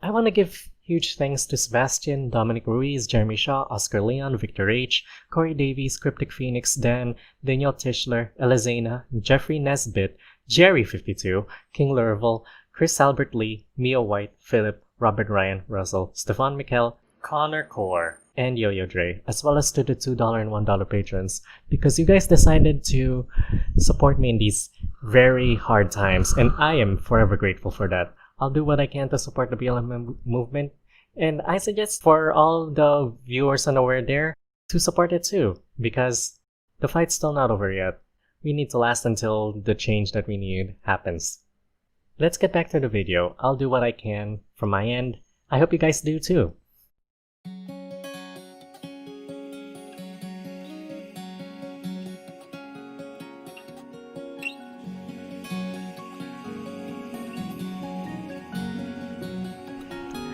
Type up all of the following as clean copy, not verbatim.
I want to give huge thanks to Sebastian, Dominic Ruiz, Jeremy Shaw, Oscar Leon, Victor H., Corey Davies, Cryptic Phoenix, Dan, Daniel Tischler, Elizana, Jeffrey Nesbitt, Jerry52, King Lurville, Chris Albert Lee, Mia White, Philip, Robert Ryan, Russell, Stefan Mikkel, Connor Core, and Yo-Yo Dre, as well as to the $2 and $1 patrons, because you guys decided to support me in these very hard times, and I am forever grateful for that. I'll do what I can to support the BLM movement, and I suggest for all the viewers unaware there to support it too, because the fight's still not over yet. We need to last until the change that we need happens. Let's get back to the video. I'll do what I can from my end. I hope you guys do too.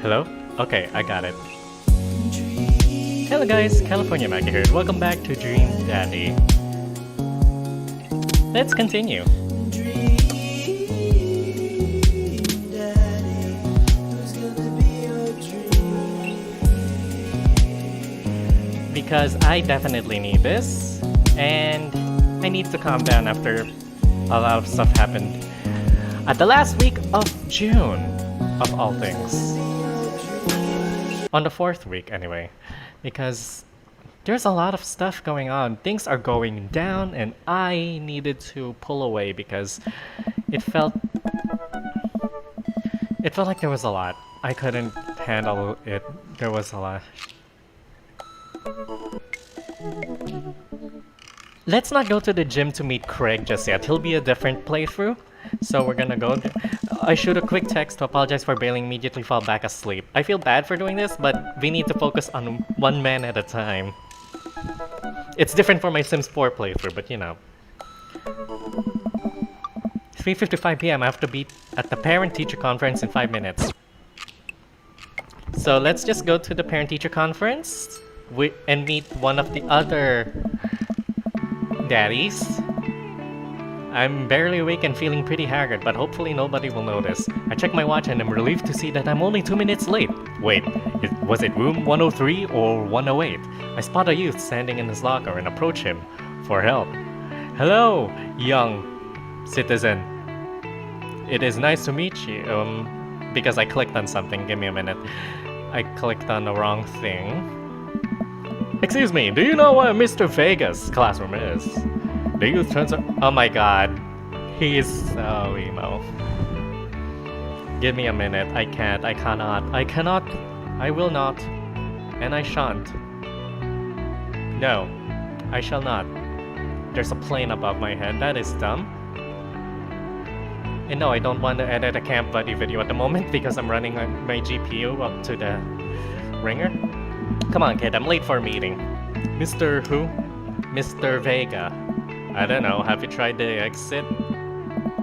Hello? Okay, I got it. Hello guys, California Macky here, and welcome back to Dream Daddy. Let's continue. Because I definitely need this, and I need to calm down after a lot of stuff happened at the last week of June, of all things. On the 4th week, anyway, because there's a lot of stuff going on. Things are going down, and I needed to pull away because it felt like there was a lot. I couldn't handle it. There was a lot. Let's not go to the gym to meet Craig just yet. He'll be a different playthrough. So we're gonna go. I shoot a quick text to apologize for bailing, immediately fall back asleep. I feel bad for doing this, but we need to focus on one man at a time. It's different for my Sims 4 playthrough, but you know. 3:55 p.m. I have to be at the parent-teacher conference in 5 minutes. So let's just go to the parent-teacher conference and meet one of the other daddies. I'm barely awake and feeling pretty haggard, but hopefully nobody will notice. I check my watch and I'm relieved to see that I'm only 2 minutes late. Wait, was it room 103 or 108? I spot a youth standing in his locker and approach him for help. Hello, young citizen. It is nice to meet you. Because I clicked on something. Give me a minute. I clicked on the wrong thing. Excuse me, do you know where Mr. Vega's classroom is? The youth turns around. Oh my god. He is so emo. Give me a minute. I can't. I cannot. I cannot. I will not. And I shan't. No. I shall not. There's a plane above my head. That is dumb. And no, I don't want to edit a Camp Buddy video at the moment because I'm running my GPU up to the ringer. Come on, kid. I'm late for a meeting. Mr. Who? Mr. Vega. I don't know, have you tried the exit?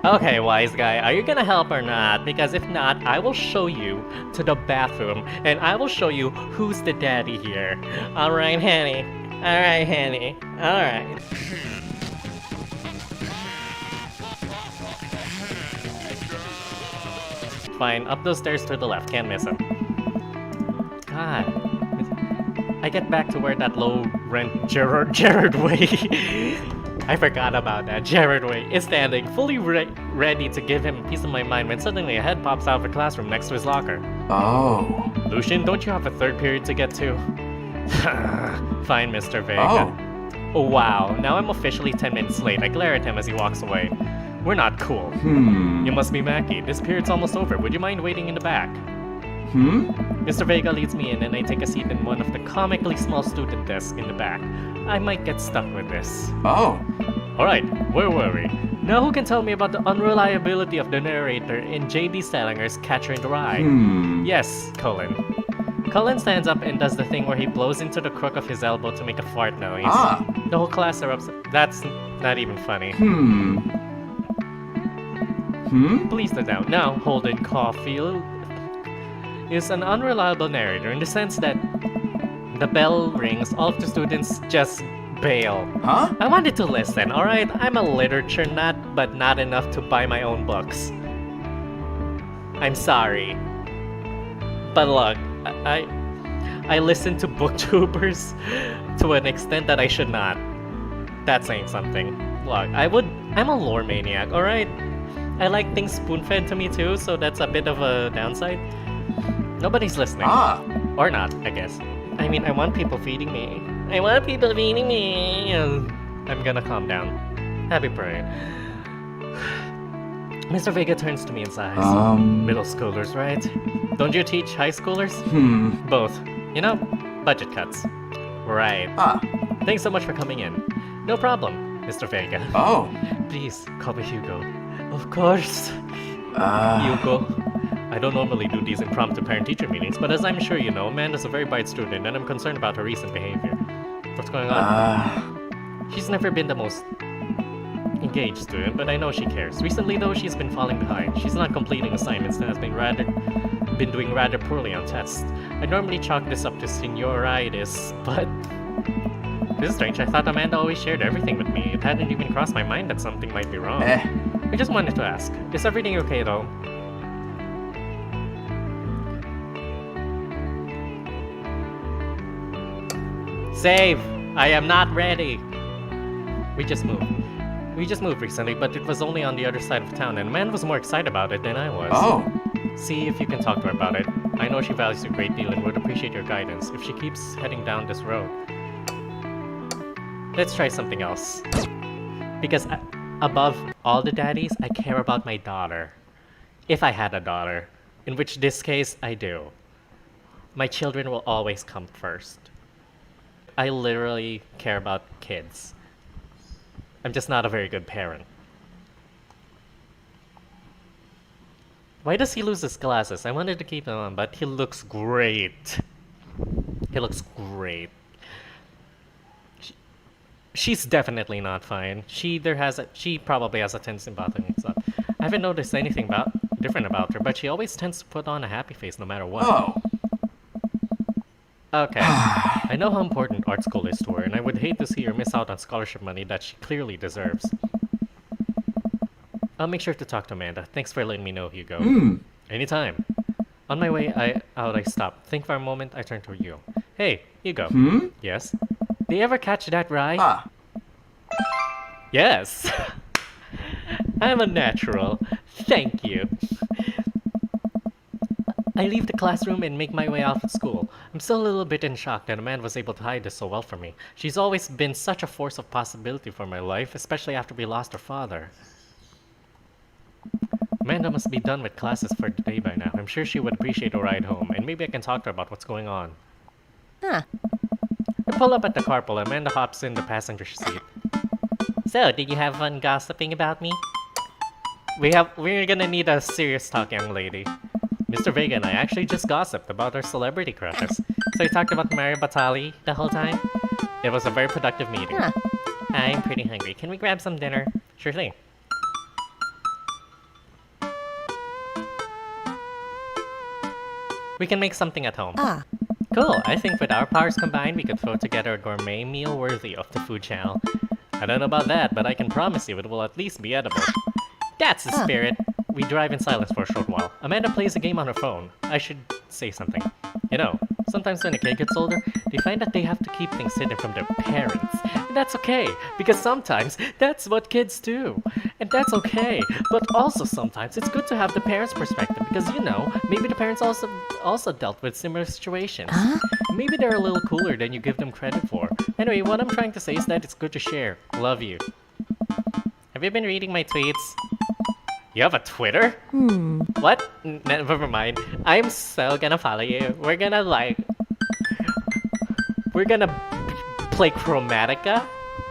Okay, wise guy, are you gonna help or not? Because if not, I will show you to the bathroom, and I will show you who's the daddy here. Alright, Henny. Alright, Henny. Alright. Fine, up those stairs to the left, can't miss him. God. I get back to where that low-rent Gerard Way. I forgot about that. Gerard Way is standing, fully ready to give him a piece of my mind when suddenly a head pops out of the classroom next to his locker. Oh. Lucian, don't you have a 3rd period to get to? Fine, Mr. Vega. Oh, wow. Now I'm officially 10 minutes late. I glare at him as he walks away. We're not cool. You must be Macky. This period's almost over. Would you mind waiting in the back? Mr. Vega leads me in and I take a seat in one of the comically small student desks in the back. I might get stuck with this. Oh. Alright, where were we? Now who can tell me about the unreliability of the narrator in J.D. Salinger's Catcher in the Rye? Yes, Cullen. Cullen stands up and does the thing where he blows into the crook of his elbow to make a fart noise. The whole class erupts. That's not even funny. Please sit down. Now, Holden Caulfield is an unreliable narrator in the sense that the bell rings, all of the students just bail. I wanted to listen, alright? I'm a literature nut, but not enough to buy my own books. I'm sorry. But look, I listen to booktubers to an extent that I should not. That's saying something. Look, I'm a lore maniac, alright? I like things spoon-fed to me too, so that's a bit of a downside. Nobody's listening. Or not, I guess. I mean, I want people feeding me. I want people feeding me. I'm gonna calm down. Happy praying. Mr. Vega turns to me and sighs. Middle schoolers, right? Don't you teach high schoolers? Both. You know, budget cuts. Right. Thanks so much for coming in. No problem, Mr. Vega. Please, call me Hugo. Of course. Hugo. I don't normally do these impromptu parent-teacher meetings, but as I'm sure you know, Amanda's a very bright student, and I'm concerned about her recent behavior. What's going on? She's never been the most engaged student, but I know she cares. Recently, though, she's been falling behind. She's not completing assignments and has been doing rather poorly on tests. I normally chalk this up to senioritis, but this is strange. I thought Amanda always shared everything with me. It hadn't even crossed my mind that something might be wrong. I just wanted to ask. Is everything okay, though? Save! I am not ready! We just moved recently, but it was only on the other side of town, and man was more excited about it than I was. See if you can talk to her about it. I know she values you a great deal and would appreciate your guidance if she keeps heading down this road. Let's try something else. Because above all the daddies, I care about my daughter. If I had a daughter. In which this case, I do. My children will always come first. I literally care about kids. I'm just not a very good parent. Why does he lose his glasses? I wanted to keep them on, but he looks great. He looks great. She's definitely not fine. She probably has a tendency about and stuff. I haven't noticed anything different about her, but she always tends to put on a happy face no matter what. Okay. I know how important art school is to her, and I would hate to see her miss out on scholarship money that she clearly deserves. I'll make sure to talk to Amanda. Thanks for letting me know, Hugo. Anytime. On my way out, I stop. Think for a moment, I turn to you. Hey, Hugo. Yes? Do you ever catch that ride? Yes! I'm a natural. Thank you. I leave the classroom and make my way out of school. I'm still a little bit in shock that Amanda was able to hide this so well from me. She's always been such a force of possibility for my life, especially after we lost her father. Amanda must be done with classes for the day by now. I'm sure she would appreciate a ride home, and maybe I can talk to her about what's going on. I pull up at the carpool, and Amanda hops in the passenger seat. So, did you have fun gossiping about me? We're gonna need a serious talk, young lady. Mr. Vega and I actually just gossiped about our celebrity crushes. So we talked about Mario Batali the whole time. It was a very productive meeting. I'm pretty hungry. Can we grab some dinner? Sure thing. We can make something at home. Cool. I think with our powers combined, we could throw together a gourmet meal worthy of the food channel. I don't know about that, but I can promise you it will at least be edible. That's the spirit. We drive in silence for a short while. Amanda plays a game on her phone. I should say something. You know, sometimes when a kid gets older, they find that they have to keep things hidden from their parents. And that's okay, because sometimes that's what kids do. And that's okay, but also sometimes it's good to have the parents' perspective, because you know, maybe the parents also dealt with similar situations. Maybe they're a little cooler than you give them credit for. Anyway, what I'm trying to say is that it's good to share. Love you. Have you been reading my tweets? You have a Twitter? What? Never mind. I'm so gonna follow you. We're gonna play Chromatica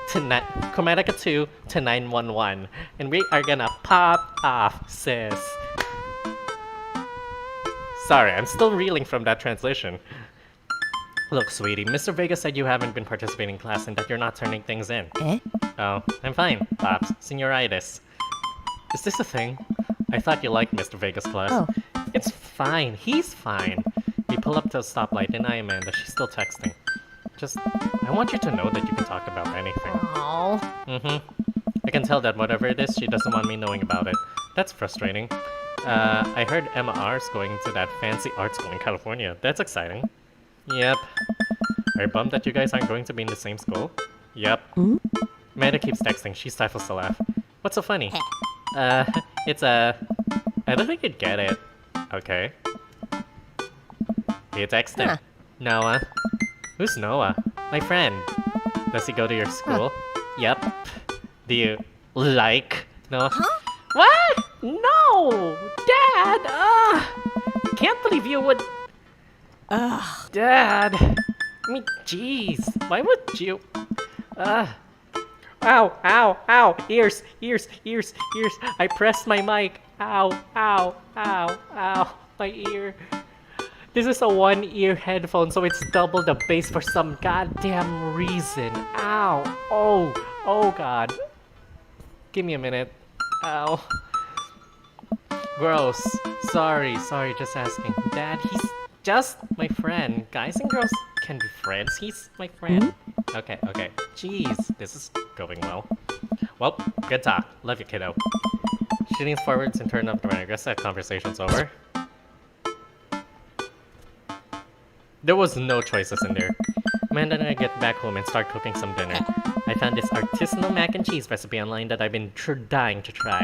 tonight. Chromatica 2 to 911. And we are gonna pop off, sis. Sorry, I'm still reeling from that translation. Look, sweetie, Mr. Vega said you haven't been participating in class and that you're not turning things in. Oh, I'm fine, Pops. Senioritis. Is this a thing? I thought you liked Mr. Vega's class. It's fine. He's fine. We pull up to a stoplight and I, Amanda, she's still texting. I want you to know that you can talk about anything. I can tell that whatever it is, she doesn't want me knowing about it. That's frustrating. I heard Emma R's going to that fancy art school in California. That's exciting. Yep. Are you bummed that you guys aren't going to be in the same school? Yep. Amanda keeps texting. She stifles a laugh. What's so funny? It's I don't think you'd get it. Okay. You texted. Huh. Noah. Who's Noah? My friend. Does he go to your school? Yep. Do you like Noah? What? No! Dad! Can't believe you would... Ugh. Dad! I mean, jeez. Why would you... Ow, ow, ow! Ears, ears, ears, ears! I pressed my mic. Ow, ow, ow, ow! My ear. This is a one-ear headphone, so it's double the bass for some goddamn reason. Ow! Oh god. Give me a minute. Ow. Gross. Sorry, just asking. Dad, he's just my friend. Guys and girls can be friends. He's my friend. Okay. Jeez, this is going well. Well, good talk. Love you, kiddo. She leans forwards and turns up the mic. I guess that conversation's over. There was no choices in there. Amanda and I get back home and start cooking some dinner. I found this artisanal mac and cheese recipe online that I've been dying to try.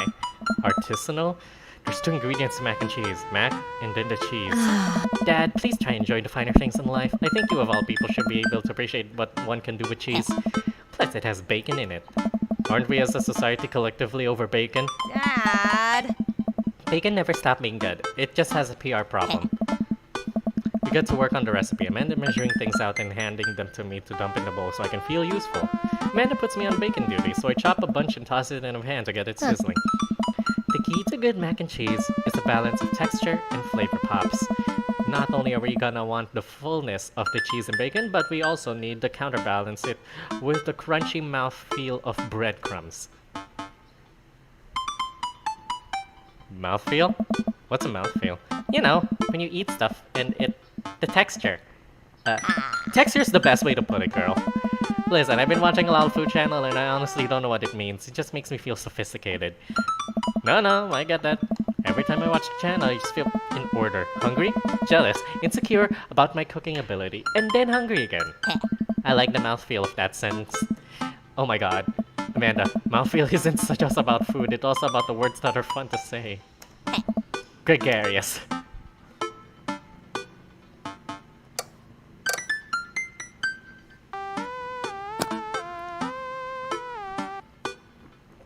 Artisanal? There's 2 ingredients to mac and cheese. Mac and then the cheese. Dad, please try and enjoy the finer things in life. I think you of all people should be able to appreciate what one can do with cheese. Plus it has bacon in it. Aren't we as a society collectively over bacon? Dad! Bacon never stopped being good. It just has a PR problem. We get to work on the recipe. Amanda measuring things out and handing them to me to dump in the bowl so I can feel useful. Amanda puts me on bacon duty, so I chop a bunch and toss it in a pan to get it sizzling. The key to good mac and cheese is the balance of texture and flavor pops. Not only are we gonna want the fullness of the cheese and bacon, but we also need to counterbalance it with the crunchy mouthfeel of breadcrumbs. Mouthfeel? What's a mouthfeel? You know, when you eat stuff and the texture. Texture's the best way to put it, girl. Listen, I've been watching a lot of Food Channel and I honestly don't know what it means. It just makes me feel sophisticated. No, I get that. Every time I watch the channel, I just feel in order. Hungry, jealous, insecure about my cooking ability, and then hungry again. I like the mouthfeel of that sentence. Oh my god. Amanda, mouthfeel isn't just about food, it's also about the words that are fun to say. Gregarious.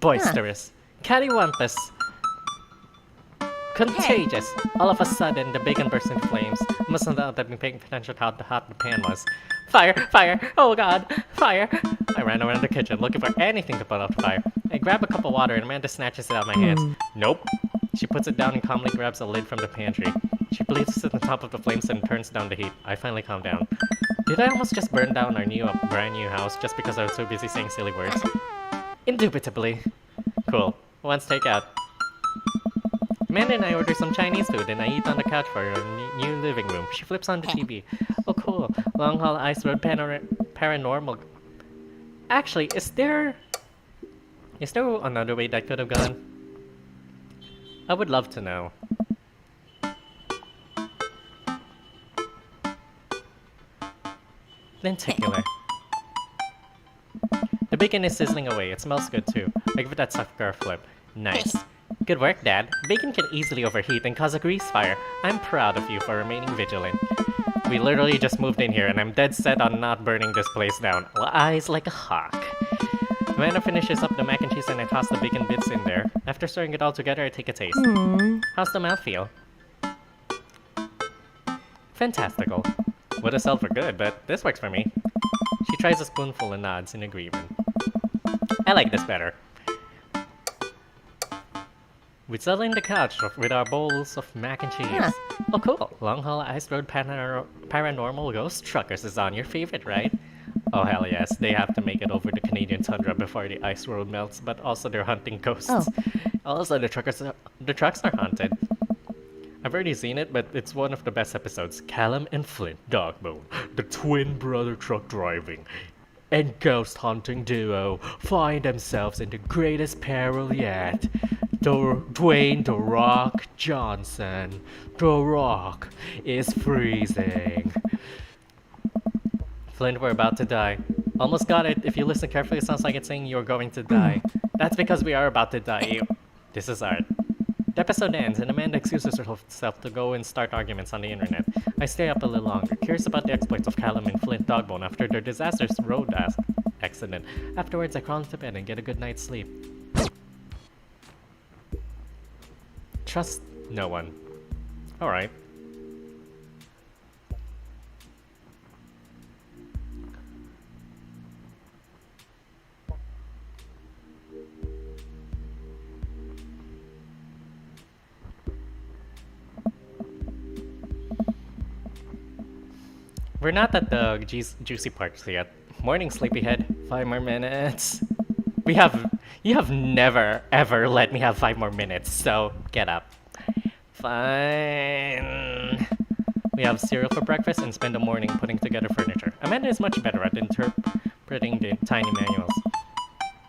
Boisterous. Cattywampus. Contagious. All of a sudden, the bacon burst into flames. I must not have been paying attention to how hot the pan was. Fire! Fire! Oh god! Fire! I ran around the kitchen looking for anything to put out the fire. I grab a cup of water and Amanda snatches it out of my hands. Nope. She puts it down and calmly grabs a lid from the pantry. She places it on top of the flames and turns down the heat. I finally calm down. Did I almost just burn down our brand new house just because I was so busy saying silly words? Indubitably. Cool. Who wants takeout? Amanda and I order some Chinese food and I eat on the couch for our new living room. She flips on the TV. Oh cool. Long Haul Ice Road Paranormal. Actually, is there another way that could have gone? I would love to know. Lenticular. The bacon is sizzling away. It smells good too. I give that sucker a flip. Nice. Good work, Dad. Bacon can easily overheat and cause a grease fire. I'm proud of you for remaining vigilant. We literally just moved in here and I'm dead set on not burning this place down. Eyes like a hawk. Amanda finishes up the mac and cheese and I toss the bacon bits in there. After stirring it all together, I take a taste. How's the mouth feel? Fantastical. Would have sold for good, but this works for me. She tries a spoonful and nods in agreement. I like this better. We settle in the couch with our bowls of mac and cheese. Oh cool, Long Haul Ice Road Paranormal Ghost Truckers is on your favorite, right? Oh hell yes, they have to make it over the Canadian tundra before the ice road melts, but also they're hunting ghosts. Also the trucks are haunted. I've already seen it, but it's one of the best episodes. Callum and Flint Dogbone, the twin brother truck driving and ghost hunting duo, find themselves in the greatest peril yet. Dwayne The Rock Johnson. The Rock is freezing. Flint, we're about to die. Almost got it. If you listen carefully, it sounds like it's saying you're going to die. That's because we are about to die. This is art. The episode ends, and Amanda excuses herself to go and start arguments on the internet. I stay up a little longer, curious about the exploits of Callum and Flint Dogbone after their disastrous road accident. Afterwards, I crawl into bed and get a good night's sleep. Trust no one. Alright. We're not at the juicy parts yet. Morning, sleepyhead. 5 more minutes. You have never, ever let me have 5 more minutes, so get up. Fine. We have cereal for breakfast and spend the morning putting together furniture. Amanda is much better at interpreting the tiny manuals.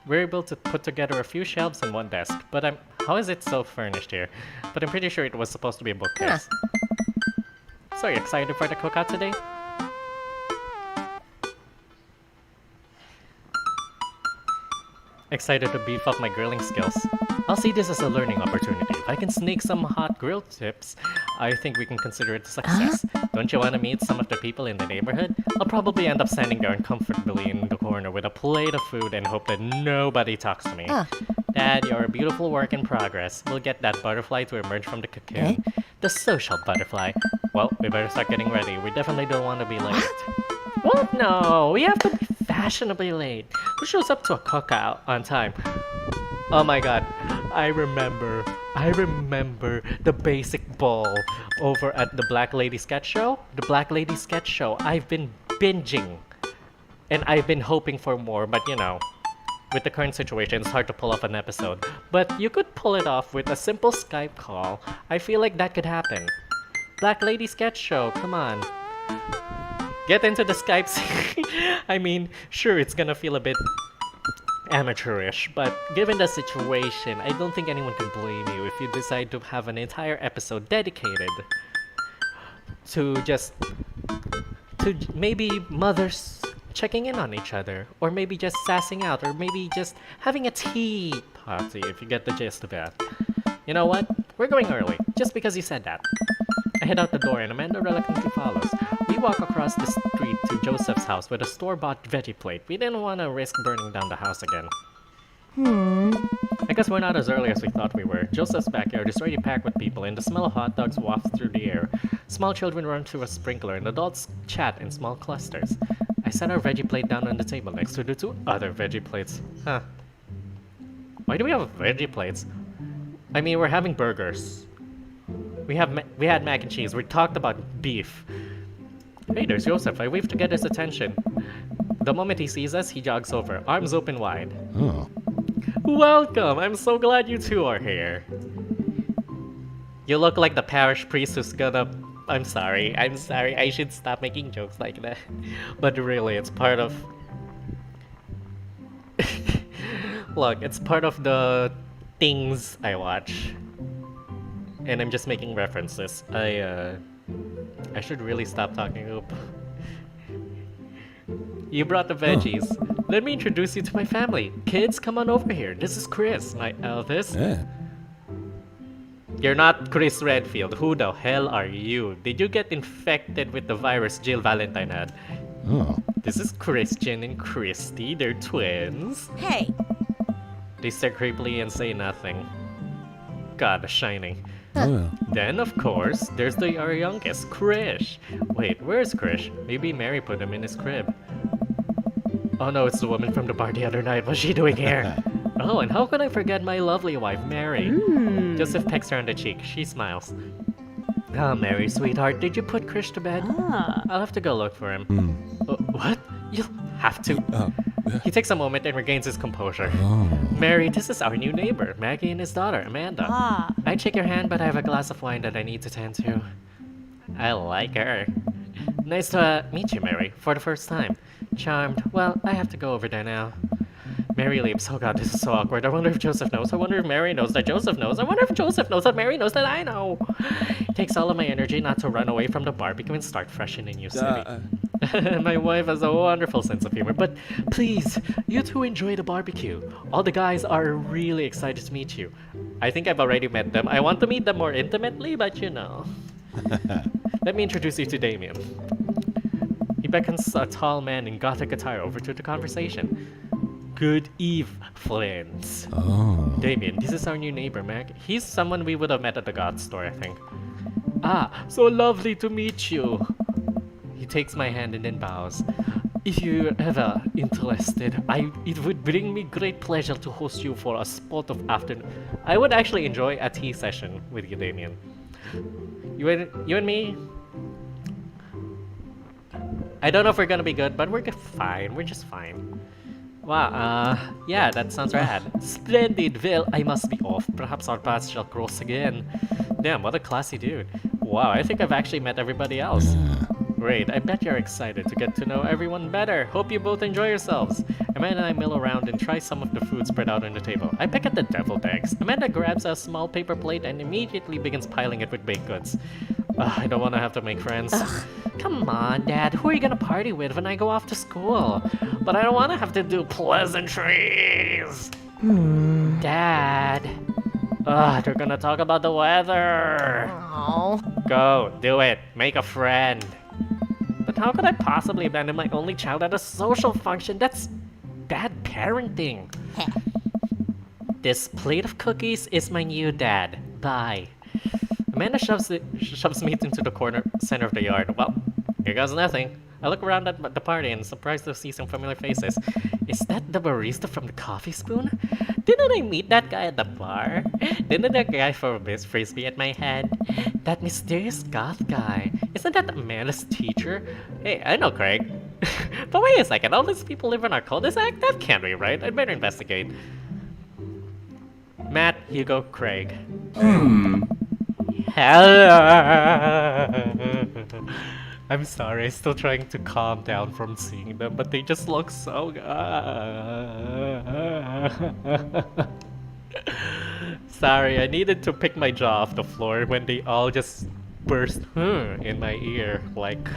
We're able to put together a few shelves and one desk, but how is it so furnished here? But I'm pretty sure it was supposed to be a bookcase. So, are you excited for the cookout today? Excited to beef up my grilling skills. I'll see this as a learning opportunity. If I can sneak some hot grill tips, I think we can consider it a success. Don't you want to meet some of the people in the neighborhood? I'll probably end up standing there uncomfortably in the corner with a plate of food and hope that nobody talks to me. Dad, you're a beautiful work in progress. We'll get that butterfly to emerge from the cocoon. The social butterfly. Well, we better start getting ready. We definitely don't want to be late. What? No, we have to be fashionably late. Who shows up to a cookout on time? Oh my god, I remember the basic ball over at the Black Lady Sketch Show. The Black Lady Sketch Show, I've been binging. And I've been hoping for more, but you know, with the current situation, it's hard to pull off an episode. But you could pull it off with a simple Skype call. I feel like that could happen. Black Lady Sketch Show, come on. Get into the Skype. I mean, sure, it's gonna feel a bit amateurish, but given the situation, I don't think anyone can blame you if you decide to have an entire episode dedicated to maybe mothers checking in on each other, or maybe just sassing out, or maybe just having a tea party, if you get the gist of that. You know what? We're going early, just because you said that. I head out the door and Amanda reluctantly follows. We walk across the street to Joseph's house with a store-bought veggie plate. We didn't want to risk burning down the house again. I guess we're not as early as we thought we were. Joseph's backyard is already packed with people and the smell of hot dogs wafts through the air. Small children run through a sprinkler and adults chat in small clusters. I set our veggie plate down on the table next to the 2 other veggie plates. Huh. Why do we have veggie plates? I mean, we're having burgers. We had mac and cheese. We talked about beef. Hey, there's Joseph. I wave to get his attention. The moment he sees us, he jogs over, arms open wide. Oh. Welcome! I'm so glad you two are here. You look like the parish priest who's gonna... I'm sorry. I should stop making jokes like that. But really, it's part of... Look, it's part of the things I watch. And I'm just making references. I should really stop talking up. You brought the veggies. Let me introduce you to my family. Kids, come on over here. This is Chris, my eldest. Yeah. You're not Chris Redfield. Who the hell are you? Did you get infected with the virus Jill Valentine had? Oh. This is Christian and Christy. They're twins. Hey. They stare creepily and say nothing. God, The Shining. Oh. Then, of course, there's our youngest, Krish. Wait, where's Krish? Maybe Mary put him in his crib. Oh no, it's the woman from the bar the other night. What's she doing here? Oh, and how could I forget my lovely wife, Mary? Joseph pecks her on the cheek. She smiles. Oh, Mary, sweetheart, did you put Krish to bed? I'll have to go look for him. What? You'll have to? He takes a moment and regains his composure. Mary, this is our new neighbor, Maggie and his daughter, Amanda. I'd shake your hand, but I have a glass of wine that I need to tend to. I like her. Nice to meet you, Mary, for the first time. Charmed. Well, I have to go over there now. Mary leaves. Oh god, this is so awkward. I wonder if Joseph knows. I wonder if Mary knows that Joseph knows. I wonder if Joseph knows that Mary knows that I know. It takes all of my energy not to run away from the barbecue and start fresh in a new city. My wife has a wonderful sense of humor. But please, you two enjoy the barbecue. All the guys are really excited to meet you. I think I've already met them. I want to meet them more intimately, but you know. Let me introduce you to Damien. He beckons a tall man in gothic attire over to the conversation. Good eve, friends. Oh. Damien, this is our new neighbor, Mac. He's someone we would have met at the God store, I think. Ah, so lovely to meet you. He takes my hand and then bows. If you're ever interested, it would bring me great pleasure to host you for a spot of afternoon. I would actually enjoy a tea session with you, Damien. You and me? I don't know if we're gonna be good, but we're fine. We're just fine. Wow, yeah, that sounds rad. Splendid. Well, I must be off. Perhaps our paths shall cross again. Damn, what a classy dude. Wow, I think I've actually met everybody else. Great, I bet you're excited to get to know everyone better. Hope you both enjoy yourselves. Amanda and I mill around and try some of the food spread out on the table. I pick at the deviled eggs. Amanda grabs a small paper plate and immediately begins piling it with baked goods. I don't want to have to make friends. Come on, Dad. Who are you gonna party with when I go off to school? But I don't want to have to do pleasantries. Dad. They're gonna talk about the weather. Oh. Go, do it. Make a friend. But how could I possibly abandon my only child at a social function? That's bad parenting. This plate of cookies is my new dad. Bye. Amanda shoves meat into the center of the yard. Well, here goes nothing. I look around at the party and surprised to see some familiar faces. Is that the barista from the Coffee Spoon? Didn't I meet that guy at the bar? Didn't that guy throw a frisbee at my head? That mysterious goth guy. Isn't that Amanda's teacher? Hey, I know Craig. But wait a second, all these people live in our cul-de-sac? That can't be right. I'd better investigate. Matt, Hugo, Craig. Hello. I'm sorry, still trying to calm down from seeing them, but they just look so good. Sorry, I needed to pick my jaw off the floor when they all just burst in my ear, like...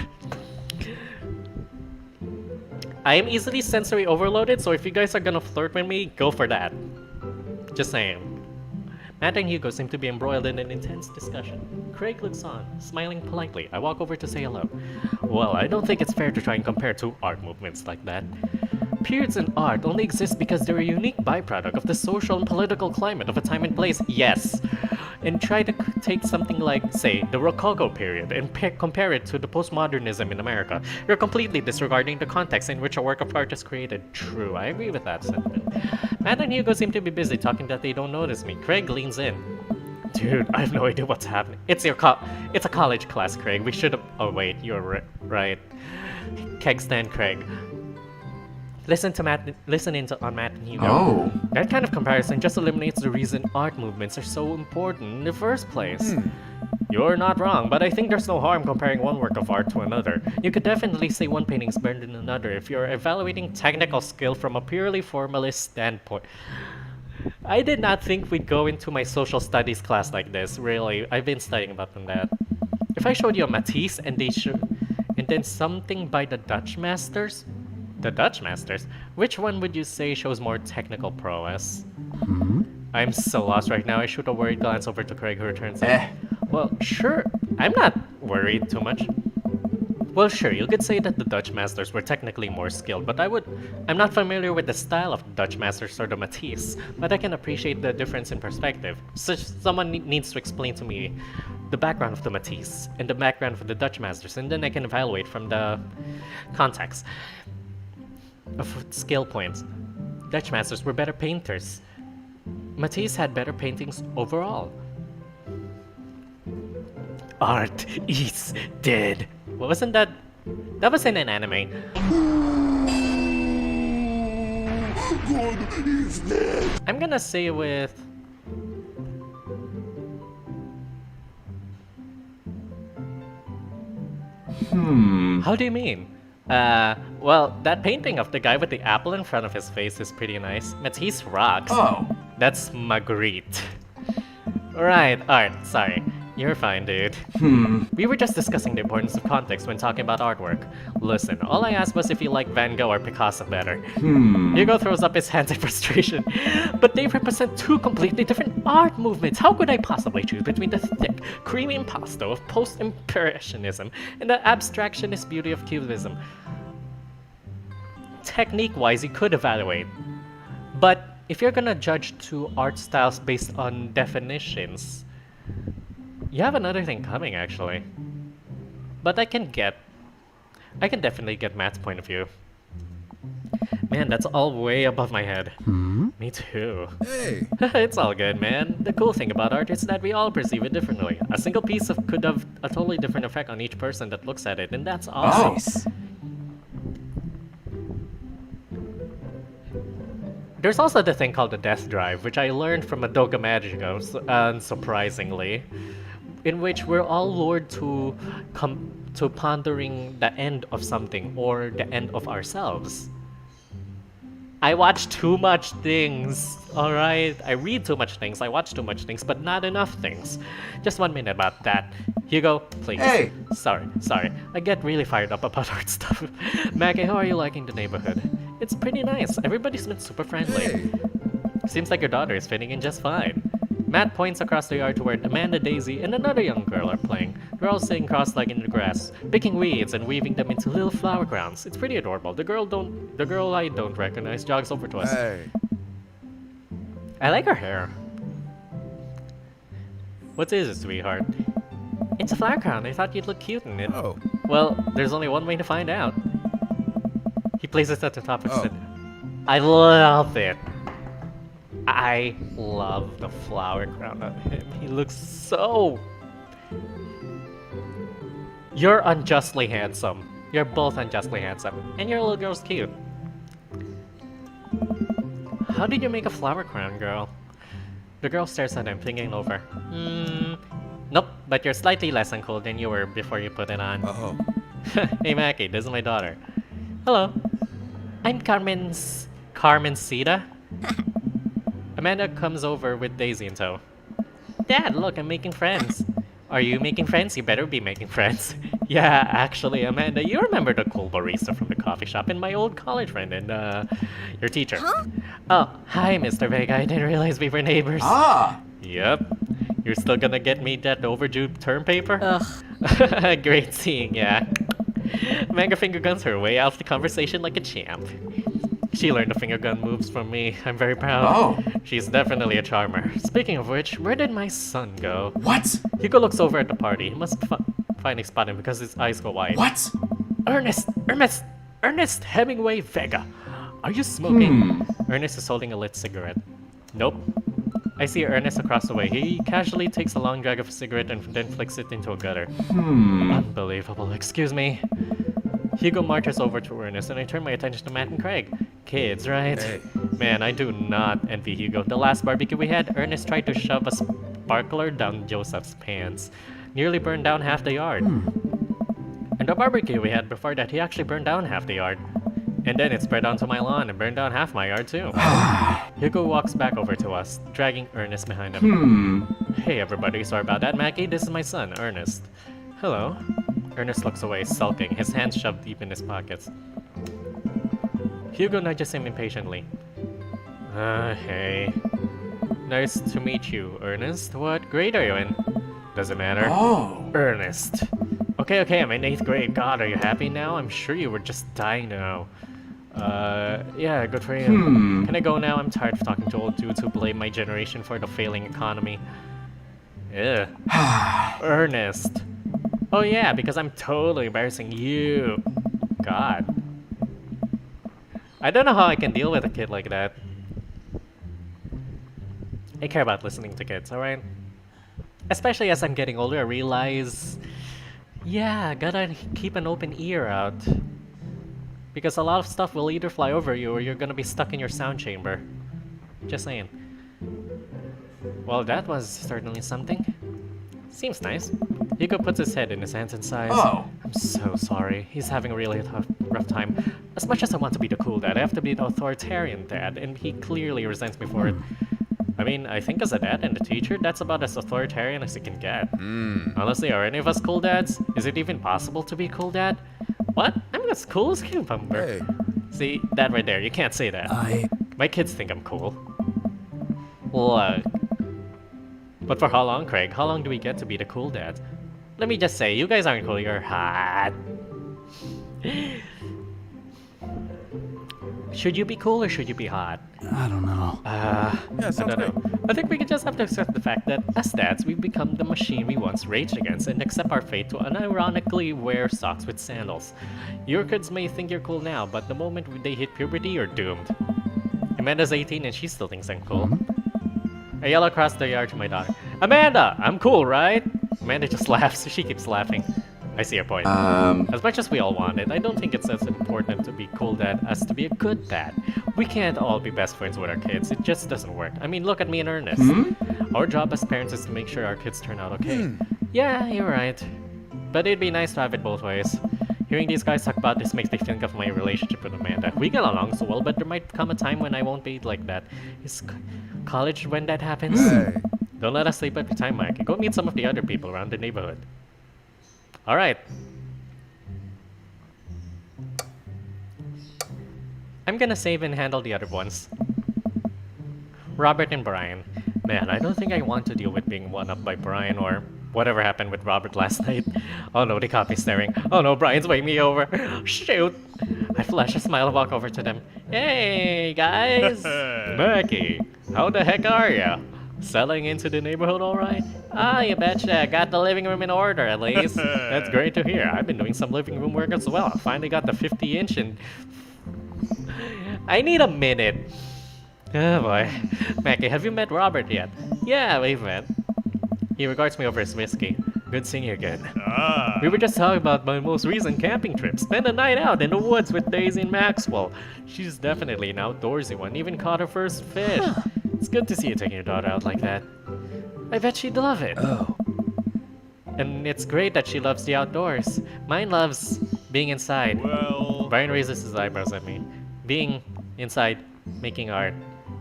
I am easily sensory overloaded, so if you guys are gonna flirt with me, go for that. Just saying. Matt and Hugo seem to be embroiled in an intense discussion. Craig looks on, smiling politely. I walk over to say hello. Well, I don't think it's fair to try and compare two art movements like that. Periods in art only exist because they're a unique byproduct of the social and political climate of a time and place, yes. And try to take something like, say, the Rococo period and compare it to the postmodernism in America. You're completely disregarding the context in which a work of art is created. True, I agree with that sentiment. Matt and Hugo seem to be busy talking that they don't notice me. Craig leans in. Dude, I have no idea what's happening. It's a college class, Craig. We should have... Oh wait, you're right. Keg stand Craig. Listen in on Matt and Hugo. Oh. That kind of comparison just eliminates the reason art movements are so important in the first place. You're not wrong, but I think there's no harm comparing one work of art to another. You could definitely say one painting's better than another if you're evaluating technical skill from a purely formalist standpoint. I did not think we'd go into my social studies class like this, really. I've been studying about that. If I showed you a Matisse and then something by the Dutch masters? The Dutch masters? Which one would you say shows more technical prowess? I'm so lost right now. I shoot a worried glance over to Craig, who returns it. Well, sure. I'm not worried too much. Well, sure, you could say that the Dutch masters were technically more skilled, but I'm not familiar with the style of the Dutch masters or the Matisse, but I can appreciate the difference in perspective. Someone needs to explain to me the background of the Matisse and the background of the Dutch masters, and then I can evaluate from the context of skill points. Dutch masters were better painters. Matisse had better paintings overall. Art is dead. What wasn't that? That was in an anime. God is dead. I'm gonna say with... How do you mean? Well, that painting of the guy with the apple in front of his face is pretty nice. Matisse rocks. Oh. That's Magritte. Alright, sorry. You're fine, dude. We were just discussing the importance of context when talking about artwork. Listen, all I asked was if you like Van Gogh or Picasso better. Hugo throws up his hands in frustration. But they represent two completely different art movements. How could I possibly choose between the thick, creamy impasto of post-impressionism and the abstractionist beauty of cubism? Technique-wise, you could evaluate. But if you're gonna judge two art styles based on definitions, you have another thing coming, actually. But I can definitely get Matt's point of view. Man, that's all way above my head. Me too. Hey. It's all good, man. The cool thing about art is that we all perceive it differently. A single piece could have a totally different effect on each person that looks at it, and that's awesome. Nice. There's also the thing called the death drive, which I learned from Madoka Magica, unsurprisingly, in which we're all lured to pondering the end of something or the end of ourselves. I watch too much things, alright? I read too much things, I watch too much things, but not enough things. Just 1 minute about that. Hugo, please. Hey! Sorry. I get really fired up about art stuff. Macky, how are you liking the neighborhood? It's pretty nice. Everybody's been super friendly. Hey. Seems like your daughter is fitting in just fine. Matt points across the yard to where Amanda, Daisy, and another young girl are playing. They're all sitting cross-legged in the grass, picking weeds and weaving them into little flower crowns. It's pretty adorable. The girl I don't recognize jogs over to us. Hey. I like her hair. What is it, sweetheart? It's a flower crown. I thought you'd look cute in it. Oh. Well, there's only one way to find out. He places it at the top of his Oh. head. I love it. I love the flower crown on him. He looks so... You're unjustly handsome. You're both unjustly handsome. And your little girl's cute. How did you make a flower crown, girl? The girl stares at him, thinking over. Nope, but you're slightly less uncool than you were before you put it on. Oh. Hey Macky, this is my daughter. Hello. I'm Carmencita. Amanda comes over with Daisy in tow. Dad, look, I'm making friends. Are you making friends? You better be making friends. Yeah, actually, Amanda, you remember the cool barista from the coffee shop and my old college friend and, your teacher. Huh? Oh, hi, Mr. Vega. I didn't realize we were neighbors. Ah. Yep. You're still gonna get me that overdue term paper? Ugh. Great seeing ya. Mega finger guns her way out of the conversation like a champ. She learned the finger gun moves from me. I'm very proud. Oh. She's definitely a charmer. Speaking of which, where did my son go? What? Hugo looks over at the party. He must finally spot him because his eyes go wide. What? Ernest Hemingway Vega. Are you smoking? Ernest is holding a lit cigarette. Nope. I see Ernest across the way. He casually takes a long drag of a cigarette and then flicks it into a gutter. Unbelievable. Excuse me. Hugo marches over to Ernest and I turn my attention to Matt and Craig. Kids, right? Hey. Man, I do not envy Hugo. The last barbecue we had, Ernest tried to shove a sparkler down Joseph's pants. Nearly burned down half the yard. And the barbecue we had before that, he actually burned down half the yard. And then it spread onto my lawn and burned down half my yard too. Hugo walks back over to us, dragging Ernest behind him. Hey everybody, sorry about that, Macky. This is my son, Ernest. Hello. Ernest looks away, sulking, his hands shoved deep in his pockets. Hugo nudges him impatiently. Hey. Nice to meet you, Ernest. What grade are you in? Doesn't matter. Oh. Ernest. Okay, I'm in 8th grade. God, are you happy now? I'm sure you were just dying to know. Yeah, good for you. Can I go now? I'm tired of talking to old dudes who blame my generation for the failing economy. Ugh. Ernest. Oh yeah, because I'm totally embarrassing you. God. I don't know how I can deal with a kid like that. I care about listening to kids, alright? Especially as I'm getting older, I realize... Yeah, gotta keep an open ear out. Because a lot of stuff will either fly over you or you're gonna be stuck in your sound chamber. Just saying. Well, that was certainly something. Seems nice. Hugo puts his head in his hands and sighs. Oh. I'm so sorry. He's having a really rough time. As much as I want to be the cool dad, I have to be the authoritarian dad, and he clearly resents me for it. I mean, I think as a dad and a teacher, that's about as authoritarian as you can get. Honestly, are any of us cool dads? Is it even possible to be a cool dad? What? I'm as cool as cucumber. Hey. See, that right there, you can't say that. My kids think I'm cool. Look. But for how long, Craig? How long do we get to be the cool dads? Let me just say, you guys aren't cool, you're hot. Should you be cool or should you be hot? I don't know. I don't know. I think we can just have to accept the fact that as dads, we've become the machine we once raged against and accept our fate to unironically wear socks with sandals. Your kids may think you're cool now, but the moment they hit puberty, you're doomed. Amanda's 18 and she still thinks I'm cool. I yell across the yard to my daughter, Amanda, I'm cool, right? Amanda just laughs. She keeps laughing. I see your point. As much as we all want it, I don't think it's as important to be cool dad as to be a good dad. We can't all be best friends with our kids. It just doesn't work. I mean, look at me and Ernest. Our job as parents is to make sure our kids turn out okay. Yeah, you're right. But it'd be nice to have it both ways. Hearing these guys talk about this makes me think of my relationship with Amanda. We get along so well, but there might come a time when I won't be like that. Is college when that happens? Don't let us sleep every time, Mike. Go meet some of the other people around the neighborhood. Alright. I'm gonna save and handle the other ones. Robert and Brian. Man, I don't think I want to deal with being one-up by Brian or whatever happened with Robert last night. Oh no, they caught me staring. Oh no, Brian's weighing me over. Shoot! I flash a smile and walk over to them. Hey, guys! Macky, how the heck are ya? Settling into the neighborhood alright? Ah, you betcha. Got the living room in order, at least. That's great to hear. I've been doing some living room work as well. I finally got the 50-inch and... I need a minute. Oh boy. Macky, have you met Robert yet? Yeah, we've met. He regards me over his whiskey. Good seeing you again. We were just talking about my most recent camping trip. Spent a night out in the woods with Daisy and Maxwell. She's definitely an outdoorsy one. Even caught her first fish. It's good to see you taking your daughter out like that. I bet she'd love it. Oh. And it's great that she loves the outdoors. Mine loves being inside. Well... Brian raises his eyebrows at me. Being inside, making art.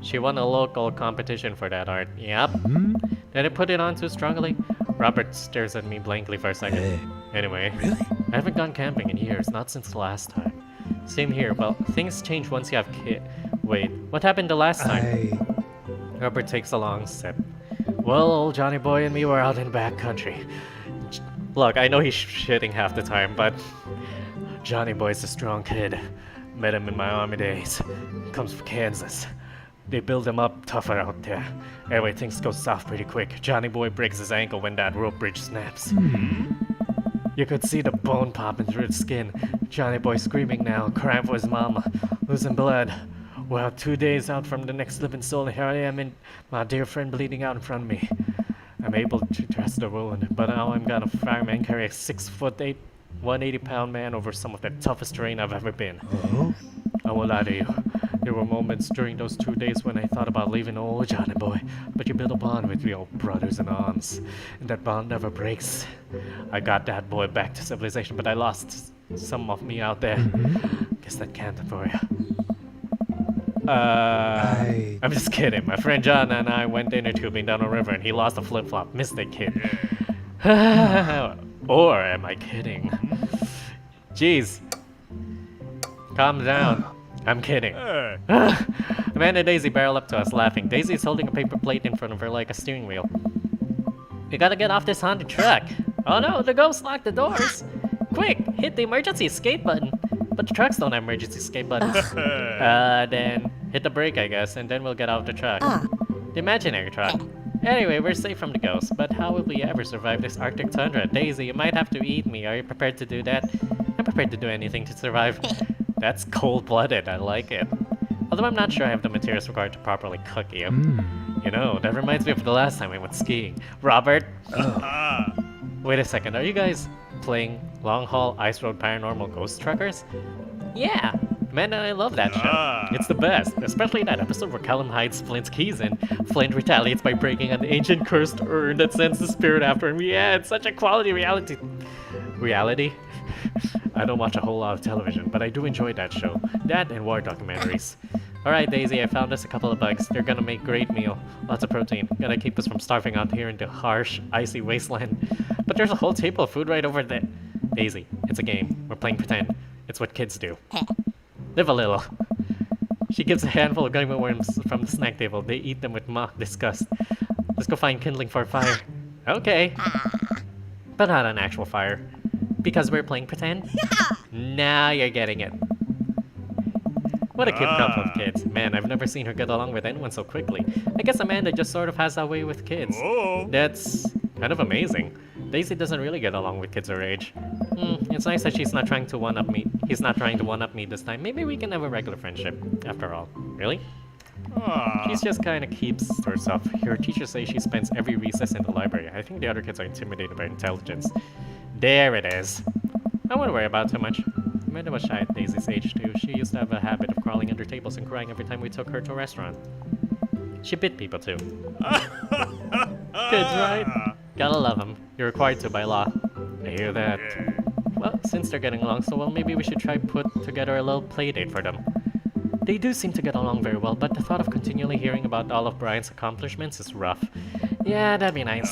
She won a local competition for that art. Yep. Did I put it on too strongly? Robert stares at me blankly for a second. Anyway, I haven't gone camping in years, not since the last time. Same here. Well, things change once you have kids. Wait, what happened the last time? Robert takes a long sip. Well, old Johnny Boy and me were out in the back country. Look, I know he's shitting half the time, but Johnny Boy's a strong kid. Met him in my army days. Comes from Kansas. They build him up tougher out there. Anyway, things go south pretty quick. Johnny Boy breaks his ankle when that rope bridge snaps. You could see the bone popping through his skin. Johnny Boy screaming now, crying for his mama, losing blood. Well, 2 days out from the next living soul, and here I am and my dear friend bleeding out in front of me. I'm able to dress the wound, but now I'm gonna fireman carry a 6'8", 180-pound man over some of the toughest terrain I've ever been. I won't lie to you. There were moments during those 2 days when I thought about leaving old Johnny Boy, but you build a bond with your brothers in arms, and that bond never breaks. I got that boy back to civilization, but I lost some of me out there. Guess that counted for you. I'm just kidding. My friend John and I went inner tubing down a river and he lost a flip-flop. Missed it, kid. Or am I kidding? Jeez. Calm down. I'm kidding. Amanda and Daisy barrel up to us laughing. Daisy is holding a paper plate in front of her like a steering wheel. We gotta get off this haunted truck. Oh no, the ghost locked the doors. Quick, hit the emergency escape button. But the trucks don't have emergency escape buttons. Then hit the brake, I guess, and then we'll get out of the truck. The imaginary truck. Anyway, we're safe from the ghosts, but how will we ever survive this Arctic tundra? Daisy, you might have to eat me. Are you prepared to do that? I'm prepared to do anything to survive. That's cold-blooded. I like it. Although I'm not sure I have the materials required to properly cook you. You know, that reminds me of the last time I went skiing. Robert! Wait a second, are you guys playing Long Haul Ice Road Paranormal Ghost Truckers? Yeah, Man, I love that show. It's the best, especially that episode where Callum hides Flint's keys and Flint retaliates by breaking an ancient cursed urn that sends the spirit after him. Yeah, it's such a quality reality. Reality? I don't watch a whole lot of television, but I do enjoy that show. That and war documentaries. Alright, Daisy, I found us a couple of bugs. They're gonna make great meal. Lots of protein. Gotta keep us from starving out here in the harsh, icy wasteland. But there's a whole table of food right over there. Daisy, it's a game. We're playing pretend. It's what kids do. Live a little. She gives a handful of gummy worms from the snack table. They eat them with mock disgust. Let's go find kindling for a fire. Okay. But not an actual fire. Because we're playing pretend? Now you're getting it. What a cute couple of kids. Man, I've never seen her get along with anyone so quickly. I guess Amanda just sort of has that way with kids. That's kind of amazing. Daisy doesn't really get along with kids her age. It's nice that she's not trying to one-up me. He's not trying to one-up me this time. Maybe we can have a regular friendship, after all. Really? She's just kind of keeps to herself. Her teachers say she spends every recess in the library. I think the other kids are intimidated by intelligence. There it is. I wouldn't worry about it too much. Amanda was shy at Daisy's age too. She used to have a habit of crawling under tables and crying every time we took her to a restaurant. She bit people too. Kids, right? Gotta love them. You're required to by law. I hear that. Well, since they're getting along so well, maybe we should try put together a little play date for them. They do seem to get along very well, but the thought of continually hearing about all of Brian's accomplishments is rough. Yeah, that'd be nice.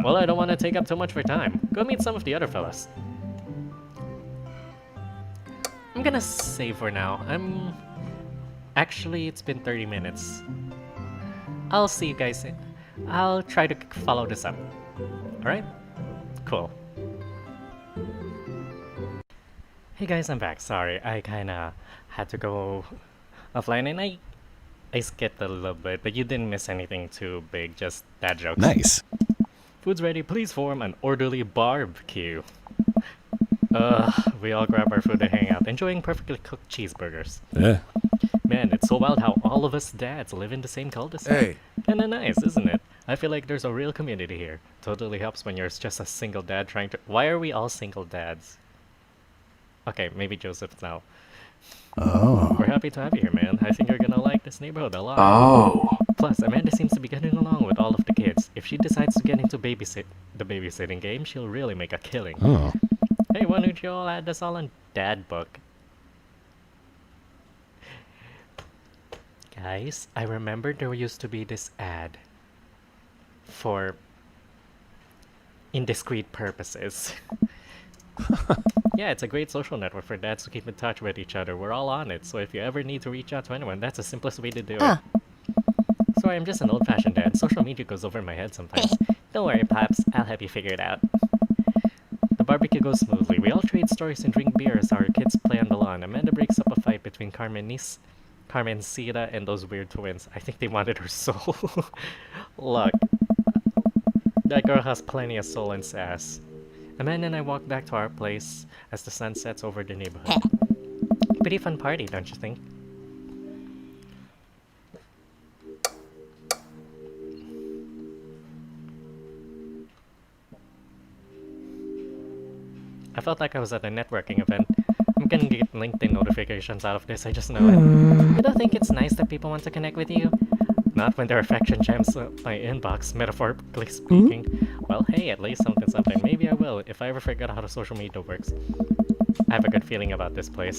Well, I don't want to take up too much of your time. Go meet some of the other fellas. I'm gonna save for now. Actually, it's been 30 minutes. I'll see you guys. I'll try to follow this up. Alright? Cool. Hey guys, I'm back. Sorry, I kinda had to go offline and I skipped a little bit, but you didn't miss anything too big, just dad jokes. Nice. Food's ready. Please form an orderly barbecue. We all grab our food and hang out, enjoying perfectly cooked cheeseburgers. Yeah. Man, it's so wild how all of us dads live in the same cul-de-sac. Hey. Kinda nice, isn't it? I feel like there's a real community here. Totally helps when you're just a single dad trying to... Why are we all single dads? Okay, maybe Joseph's now. Oh. We're happy to have you here, man. I think you're gonna like this neighborhood a lot. Oh. Plus, Amanda seems to be getting along with all of the kids. If she decides to get into the babysitting game, she'll really make a killing. Oh. Hey, why don't you all add this all on Dad Book? Guys, I remember there used to be this ad for indiscreet purposes. Yeah, it's a great social network for dads to keep in touch with each other. We're all on it, so if you ever need to reach out to anyone, that's the simplest way to do it. Sorry, I'm just an old-fashioned dad. Social media goes over my head sometimes. Don't worry, Pops. I'll help you figure it out. The barbecue goes smoothly. We all trade stories and drink beer as our kids play on the lawn. Amanda breaks up a fight between Carmencita and those weird twins. I think they wanted her soul. Look, that girl has plenty of soul and sass. Amanda and I walk back to our place as the sun sets over the neighborhood. Pretty fun party, don't you think? I felt like I was at a networking event. I'm gonna get LinkedIn notifications out of this, I just know it. You don't think it's nice that people want to connect with you? Not when their affection jams up my inbox, metaphorically speaking. Well, hey, at least something. Maybe I will, if I ever figure out how the social media works. I have a good feeling about this place.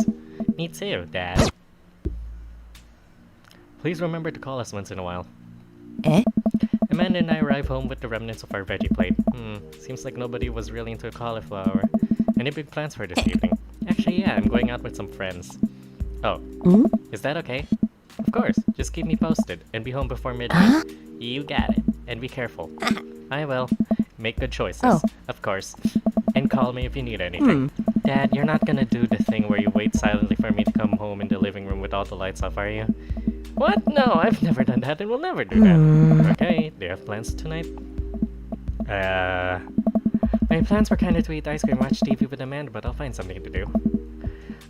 Me too, Dad. Please remember to call us once in a while. Amanda and I arrive home with the remnants of our veggie plate. Seems like nobody was really into cauliflower. Any big plans for this evening? Actually, yeah, I'm going out with some friends. Oh, is that okay? Of course, just keep me posted and be home before midnight. You got it. And be careful. I will. Make good choices, of course. And call me if you need anything. Dad, you're not gonna do the thing where you wait silently for me to come home in the living room with all the lights off, are you? What? No, I've never done that and will never do that. Okay, do you have plans tonight? My plans were kinda to eat ice cream, watch TV with Amanda, but I'll find something to do.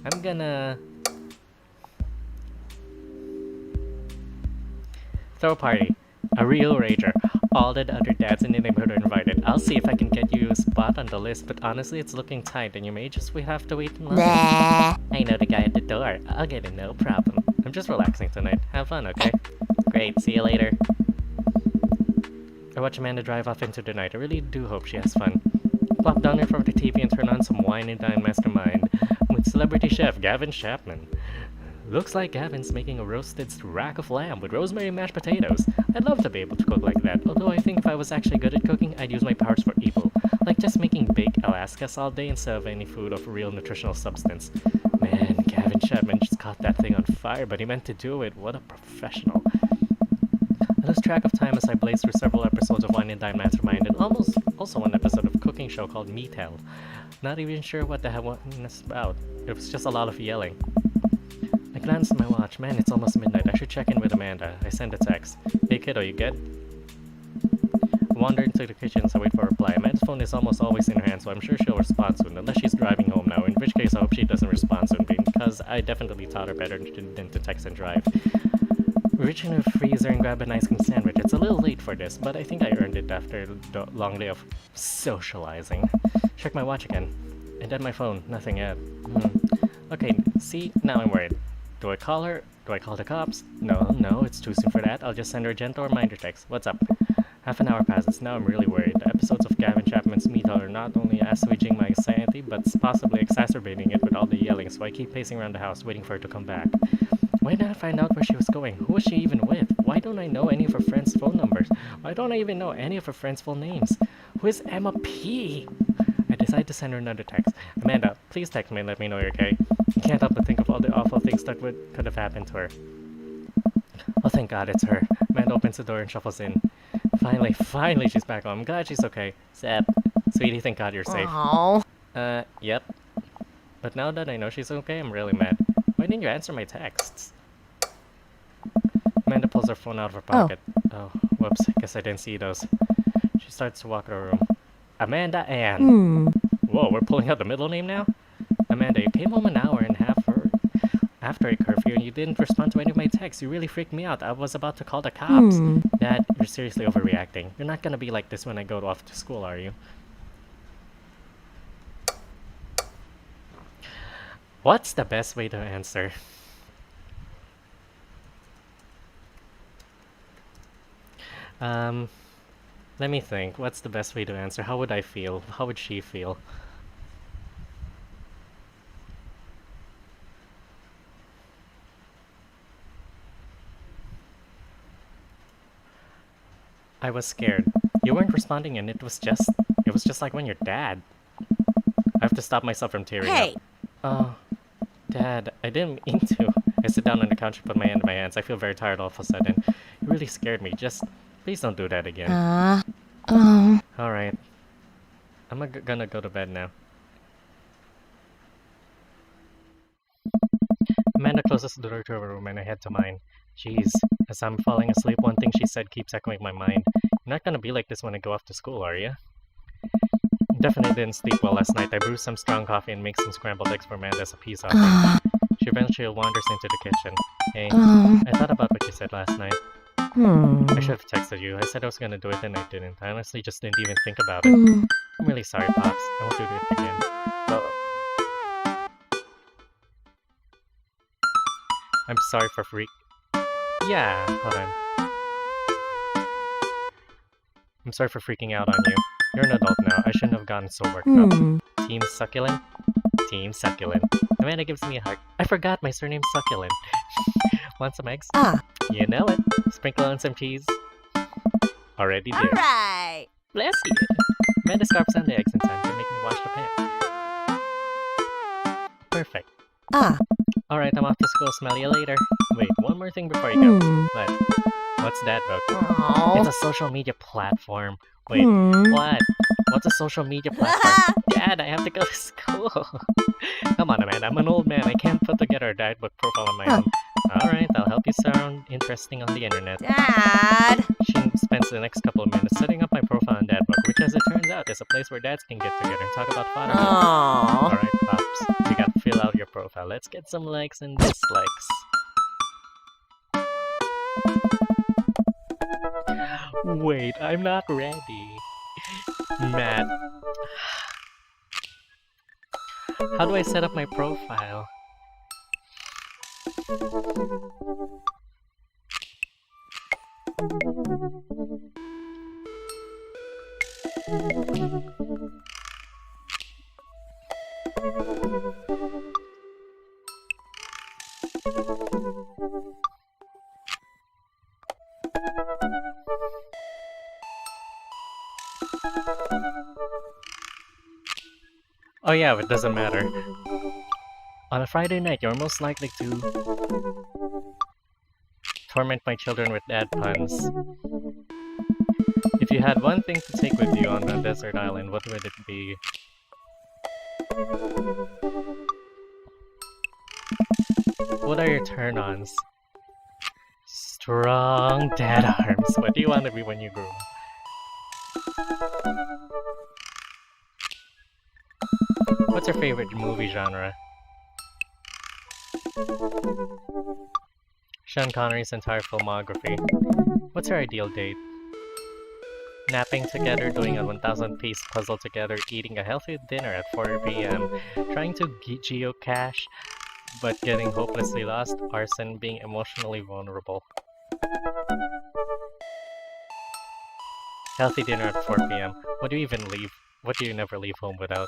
I'm gonna... throw a party. A real rager. All the other dads in the neighborhood are invited. I'll see if I can get you a spot on the list, but honestly, it's looking tight, and you may just have to wait in line. Nah. I know the guy at the door. I'll get in, no problem. I'm just relaxing tonight. Have fun, okay? Great, see you later. I watch Amanda drive off into the night. I really do hope she has fun. Plop down in front of the TV and turn on some Wine and Dine Mastermind with celebrity chef Gavin Chapman. Looks like Gavin's making a roasted rack of lamb with rosemary mashed potatoes. I'd love to be able to cook like that, although I think if I was actually good at cooking, I'd use my powers for evil. Like just making baked Alaskas all day instead of any food of real nutritional substance. Man, Gavin Chapman just caught that thing on fire, but he meant to do it. What a professional. I lose track of time as I blaze through several episodes of Wine and Dine Mastermind and also one episode of a cooking show called Meat Hell. Not even sure what the hell was about. It was just a lot of yelling. I glance at my watch. Man, it's almost midnight. I should check in with Amanda. I send a text. Hey kiddo, you good? I wander into the kitchen as I wait for a reply. Amanda's phone is almost always in her hand, so I'm sure she'll respond soon, unless she's driving home now, in which case I hope she doesn't respond soon, because I definitely taught her better than to text and drive. We reach in the freezer and grab an ice cream sandwich. It's a little late for this, but I think I earned it after a long day of socializing. Check my watch again. And then my phone. Nothing yet. Okay, see? Now I'm worried. Do I call her? Do I call the cops? No, it's too soon for that. I'll just send her a gentle reminder text. What's up? Half an hour passes. Now I'm really worried. The episodes of Gavin Chapman's Meat Hall are not only assuaging my anxiety, but possibly exacerbating it with all the yelling, so I keep pacing around the house waiting for her to come back. Why didn't I find out where she was going? Who was she even with? Why don't I know any of her friends' phone numbers? Why don't I even know any of her friends' full names? Who is Emma P? I decide to send her another text. Amanda, please text me and let me know you're okay. I can't help but think of all the awful things that could have happened to her. Oh, thank God it's her. Amanda opens the door and shuffles in. Finally she's back home. I'm glad she's okay. Zep. Sweetie, thank God you're safe. Aww. Yep. But now that I know she's okay, I'm really mad. Why didn't you answer my texts? Amanda pulls her phone out of her pocket. Oh, whoops. Guess I didn't see those. She starts to walk to her room. Amanda Ann. Whoa, we're pulling out the middle name now? Amanda, you came home an hour and a half after a curfew and you didn't respond to any of my texts. You really freaked me out. I was about to call the cops. Dad, you're seriously overreacting. You're not gonna be like this when I go off to school, are you? What's the best way to answer? Let me think. What's the best way to answer? How would I feel? How would she feel? I was scared. You weren't responding and it was just like when you're dad. I have to stop myself from tearing up. Oh, Dad, I didn't mean to. I sit down on the couch and put my hand in my hands. I feel very tired all of a sudden. You really scared me. Just, please don't do that again. Alright. I'm gonna go to bed now. Amanda closes the door to her room and I head to mine. Jeez, as I'm falling asleep, one thing she said keeps echoing in my mind. You're not gonna be like this when I go off to school, are you? Definitely didn't sleep well last night. I brewed some strong coffee and made some scrambled eggs for Amanda as a peace offering. She eventually wanders into the kitchen. Hey, I thought about what you said last night. I should have texted you. I said I was gonna do it and I didn't. I honestly just didn't even think about it. I'm really sorry, Pops. I won't do it again. Well, I'm sorry for Yeah, hold on. I'm sorry for freaking out on you. You're an adult now. I shouldn't have gotten so worked up. Team Succulent? Team Succulent. Amanda gives me a hug. I forgot my surname's Succulent. Want some eggs? You know it. Sprinkle on some cheese. Already did. Alright. Bless you. Amanda scarfs on the eggs in time to make me wash the pan. Perfect. Alright, I'm off to school. Smell you later. Wait, one more thing before you go. What? What's that book? It's a social media platform. Wait, what? What's a social media platform? Dad, I have to go to school. Come on, Amanda. I'm an old man. I can't put together a diet book profile on my own. Alright, I'll help you sound interesting on the internet. Dad! She spends the next couple of minutes setting up my profile on Dadbook, which as it turns out is a place where dads can get together and talk about fatherhood. Alright, Pops. You gotta fill out your profile. Let's get some likes and dislikes. Wait, I'm not ready. Matt, how do I set up my profile? Oh yeah, it doesn't matter. On a Friday night, you're most likely to torment my children with dad puns. If you had one thing to take with you on a desert island, what would it be? What are your turn-ons? Strong dad arms. What do you want to be when you grow up? What's your favorite movie genre? Sean Connery's entire filmography. What's your ideal date? Napping together, doing a 1,000-piece puzzle together, eating a healthy dinner at 4 p.m., trying to geocache, but getting hopelessly lost, arson, being emotionally vulnerable. Healthy dinner at 4 p.m. What do you even leave? What do you never leave home without?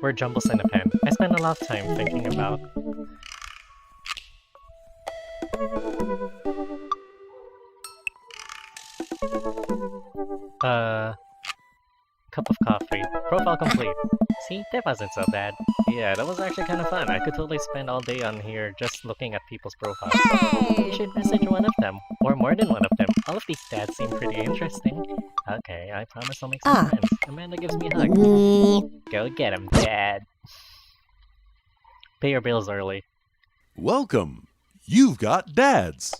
Word jumbles in a pen. I spend a lot of time thinking about. Cup of coffee. Profile complete. See, that wasn't so bad. Yeah, that was actually kind of fun. I could totally spend all day on here just looking at people's profiles. You should message one of them, or more than one of them. All of these dads seem pretty interesting. Okay, I promise I'll make some friends. Amanda gives me a hug. Go get him, Dad. Pay your bills early. Welcome. You've got dads.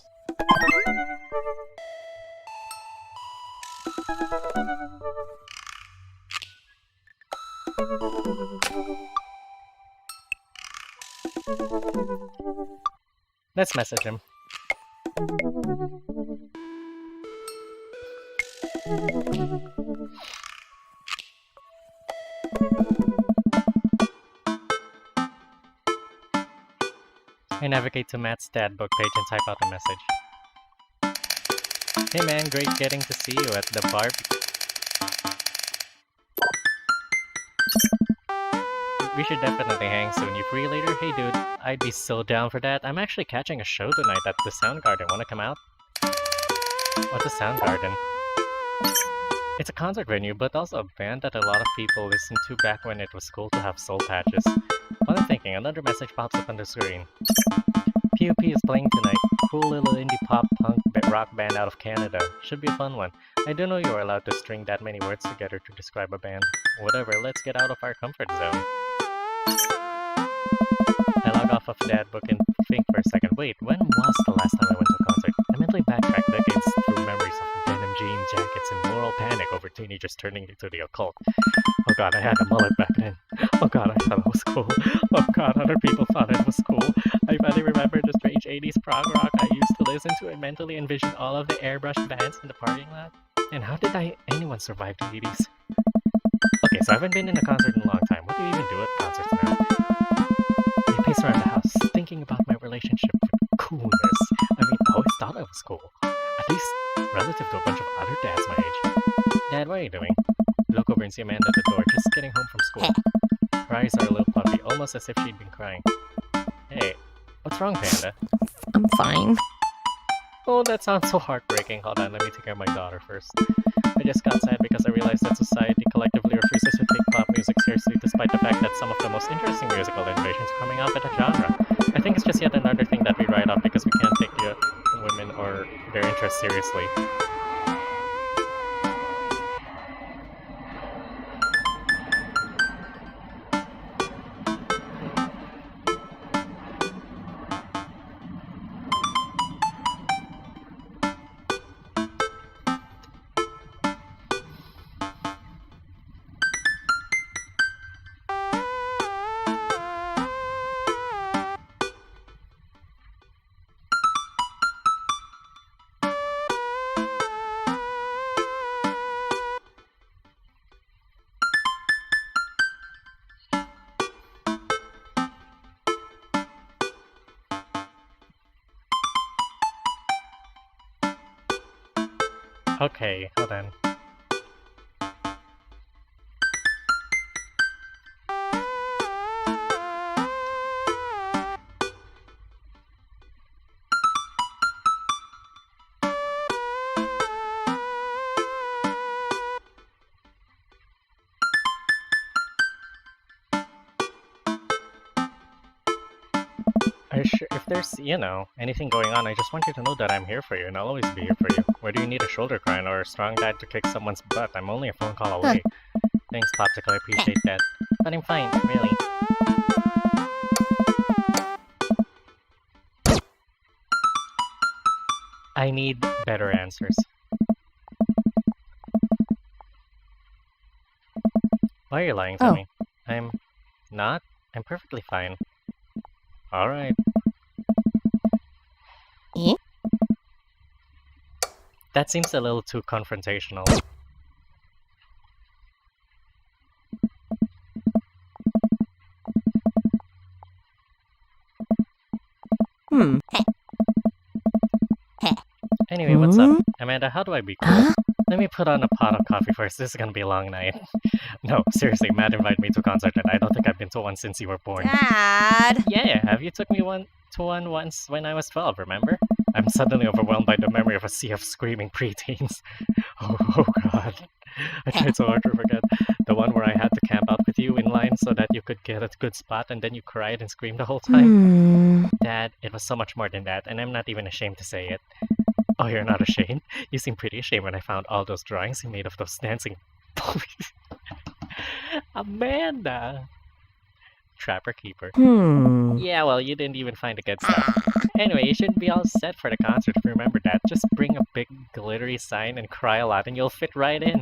Let's message him. I navigate to Matt's dad book page and type out a message. Hey man, great getting to see you at the barbecue. We should definitely hang soon. You free later? Hey dude, I'd be so down for that. I'm actually catching a show tonight at the Soundgarden. Wanna come out? What's a Soundgarden? It's a concert venue, but also a band that a lot of people listened to back when it was cool to have soul patches. While I'm thinking, another message pops up on the screen. POP is playing tonight. Cool little indie pop punk rock band out of Canada. Should be a fun one. I don't know you're allowed to string that many words together to describe a band. Whatever, let's get out of our comfort zone. I log off of Dad book and think for a second. Wait, when was the last time I went to a concert? I mentally backtrack decades through memories of denim jean jackets and moral panic over teenagers turning into the occult. Oh god, I had a mullet back then. Oh god, I thought it was cool. Oh god, other people thought it was cool. I finally remember the strange 80s prog rock I used to listen to and mentally envisioned all of the airbrush bands in the parking lot. And how did anyone survive the 80s? Okay, so I haven't been in a concert in a long time. What do you even do at concerts now? I pace around the house, thinking about my relationship with coolness. I mean, I always thought I was cool. At least relative to a bunch of other dads my age. Dad, what are you doing? I look over and see Amanda at the door, just getting home from school. Her eyes are a little puffy, almost as if she'd been crying. Hey, what's wrong, Panda? I'm fine. Oh, that sounds so heartbreaking. Hold on, let me take care of my daughter first. I just got sad because I realized that society collectively refuses to take pop music seriously despite the fact that some of the most interesting musical innovations are coming out of the genre. I think it's just yet another thing that we write off because we can't take the women or their interests seriously. Okay, hold on. If there's, anything going on, I just want you to know that I'm here for you, and I'll always be here for you. Whether you need a shoulder cry or a strong dad to kick someone's butt, I'm only a phone call away. Thanks, Popsicle, I appreciate that. But I'm fine, really. I need better answers. Why are you lying to me? I'm not. I'm perfectly fine. Alright. That seems a little too confrontational. Anyway, what's up? Amanda, how do I be cool? Let me put on a pot of coffee first. This is gonna be a long night. No, seriously, Matt invited me to a concert and I don't think I've been to one since you were born. Dad! Yeah, have you took me to one once when I was 12, remember? I'm suddenly overwhelmed by the memory of a sea of screaming preteens. Oh god. I tried so hard to forget. The one where I had to camp out with you in line so that you could get a good spot and then you cried and screamed the whole time. Dad, it was so much more than that, and I'm not even ashamed to say it. Oh, you're not ashamed? You seemed pretty ashamed when I found all those drawings you made of those dancing puppies. Amanda! Trapper Keeper. Yeah, well, you didn't even find the good stuff. Anyway, you should be all set for the concert if you remember that. Just bring a big glittery sign and cry a lot and you'll fit right in.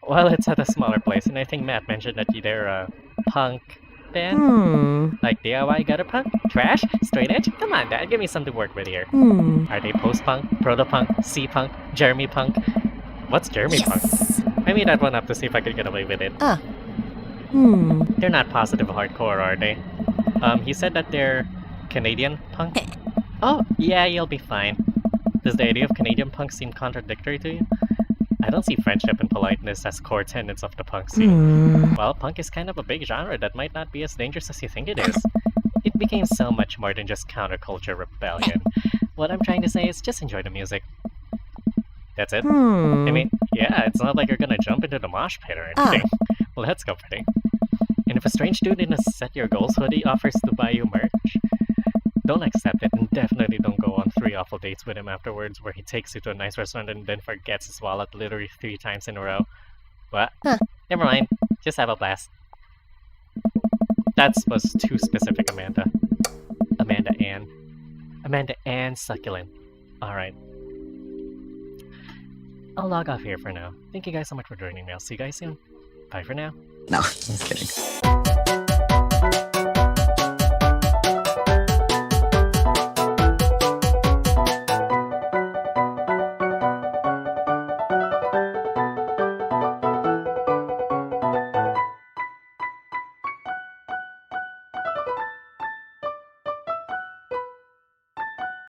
Well, it's at a smaller place, and I think Matt mentioned that they're a punk band. Like DIY gutter punk? Trash? Straight edge? Come on, Dad, give me something to work with here. Are they post-punk, proto-punk, C-punk, Jeremy punk? What's Jeremy punk? I made that one up to see if I could get away with it. They're not positive hardcore, are they? He said that they're Canadian punk? Oh, yeah, you'll be fine. Does the idea of Canadian punk seem contradictory to you? I don't see friendship and politeness as core tenets of the punk scene. Well, punk is kind of a big genre that might not be as dangerous as you think it is. It became so much more than just counterculture rebellion. What I'm trying to say is just enjoy the music. That's it? I mean, yeah, it's not like you're gonna jump into the mosh pit or anything. Well, that's comforting. And if a strange dude in a Set Your Goals hoodie offers to buy you merch, don't accept it, and definitely don't go on 3 awful dates with him afterwards where he takes you to a nice restaurant and then forgets his wallet literally 3 times in a row. What? Never mind. Just have a blast. That was too specific, Amanda. Amanda Ann Succulent. Alright. I'll log off here for now. Thank you guys so much for joining me. I'll see you guys soon. Bye for now. No, just kidding.